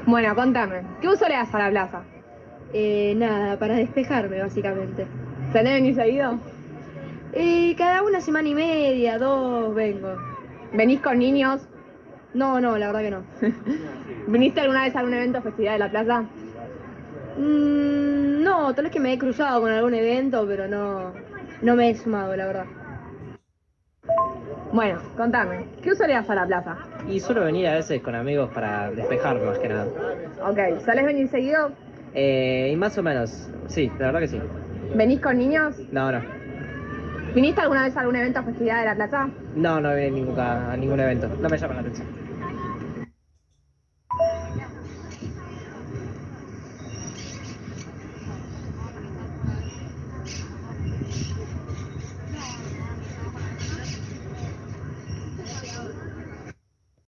Bueno, contame, ¿qué uso le das a la plaza? Nada, para despejarme, básicamente. ¿Tenés venir seguido? Cada una semana y media, dos, vengo. ¿Venís con niños? No, no, la verdad que no. ¿Viniste alguna vez a algún evento o festividad de la plaza? No, tal vez que me he cruzado con algún evento, pero no me he sumado, la verdad. Bueno, contame, ¿qué uso le das a la plaza? Y suelo venir a veces con amigos para despejarme más que nada. Ok, ¿solés venir seguido? Y más o menos, sí, la verdad que sí. ¿Venís con niños? No, no. ¿Viniste alguna vez a algún evento o festividad de la plaza? No, no vine nunca a ningún evento. No me llama la atención.